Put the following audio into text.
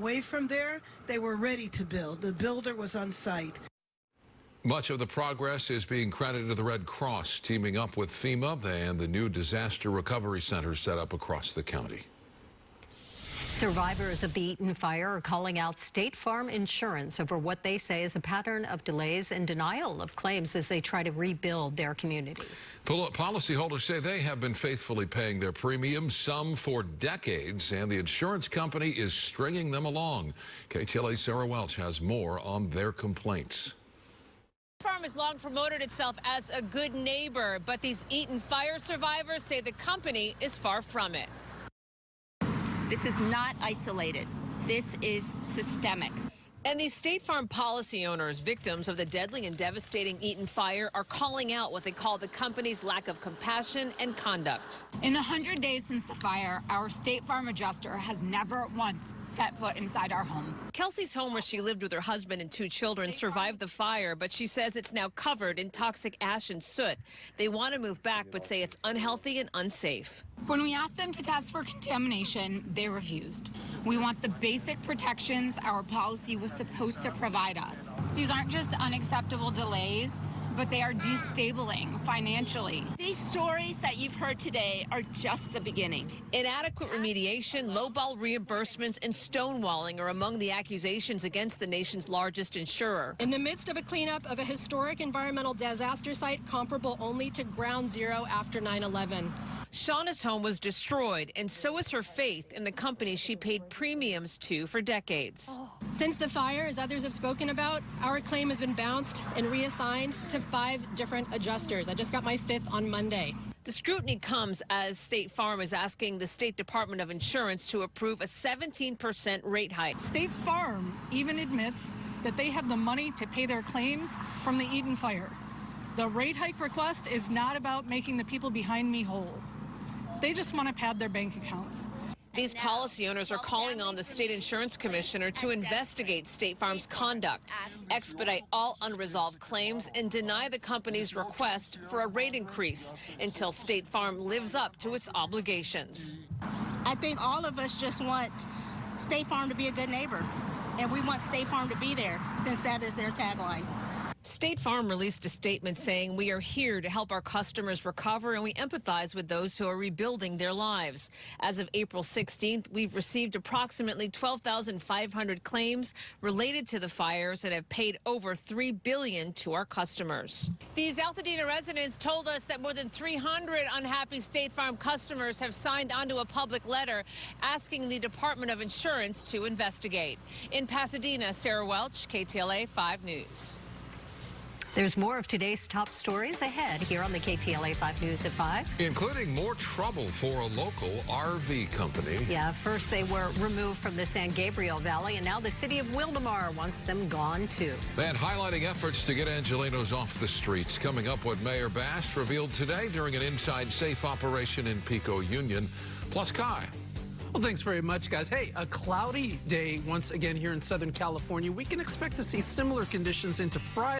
away from there, they were ready to build. The builder was on site. Much of the progress is being credited to the Red Cross, teaming up with FEMA and the new disaster recovery centers set up across the county. Survivors of the Eaton fire are calling out State Farm Insurance over what they say is a pattern of delays and denial of claims as they try to rebuild their community. Policyholders say they have been faithfully paying their premiums, some for decades, and the insurance company is stringing them along. KTLA Sarah Welch has more on their complaints. State Farm has long promoted itself as a good neighbor, but these Eaton fire survivors say the company is far from it. This is not isolated. This is systemic. And these State Farm policy owners, victims of the deadly and devastating Eaton fire, are calling out what they call the company's lack of compassion and conduct. In the 100 days since the fire, our State Farm adjuster has never once set foot inside our home. Kelsey's home, where she lived with her husband and 2 children, survived the fire, but she says it's now covered in toxic ash and soot. They want to move back, but say it's unhealthy and unsafe. When we asked them to test for contamination, they refused. We want the basic protections our policy was supposed to provide us. These aren't just unacceptable delays, but they are destabilizing financially. These stories that you've heard today are just the beginning. Inadequate remediation, lowball reimbursements, and stonewalling are among the accusations against the nation's largest insurer. In the midst of a cleanup of a historic environmental disaster site comparable only to ground zero after 9/11. Shauna's home was destroyed, and so is her faith in the company she paid premiums to for decades. Since the fire, as others have spoken about, our claim has been bounced and reassigned to 5 different adjusters. I just got my 5th on Monday. The scrutiny comes as State Farm is asking the State Department of Insurance to approve a 17% rate hike. State Farm even admits that they have the money to pay their claims from the Eaton fire. The rate hike request is not about making the people behind me whole. They just want to pad their bank accounts. These policy owners are calling on the state insurance commissioner to investigate State Farm's conduct, expedite all unresolved claims, and deny the company's request for a rate increase until State Farm lives up to its obligations. I think all of us just want State Farm to be a good neighbor, and we want State Farm to be there since that is their tagline. State Farm released a statement saying, "We are here to help our customers recover, and we empathize with those who are rebuilding their lives." As of April 16th, we've received approximately 12,500 claims related to the fires and have paid over $3 billion to our customers. These Altadena residents told us that more than 300 unhappy State Farm customers have signed onto a public letter asking the Department of Insurance to investigate. In Pasadena, Sarah Welch, KTLA 5 News. There's more of today's top stories ahead here on the KTLA 5 News at 5. Including more trouble for a local RV company. Yeah, first they were removed from the San Gabriel Valley, and now the city of Wildomar wants them gone too. And highlighting efforts to get Angelenos off the streets. Coming up, what Mayor Bass revealed today during an inside safe operation in Pico Union. Plus Kai. Well, thanks very much, guys. Hey, a cloudy day once again here in Southern California. We can expect to see similar conditions into Friday.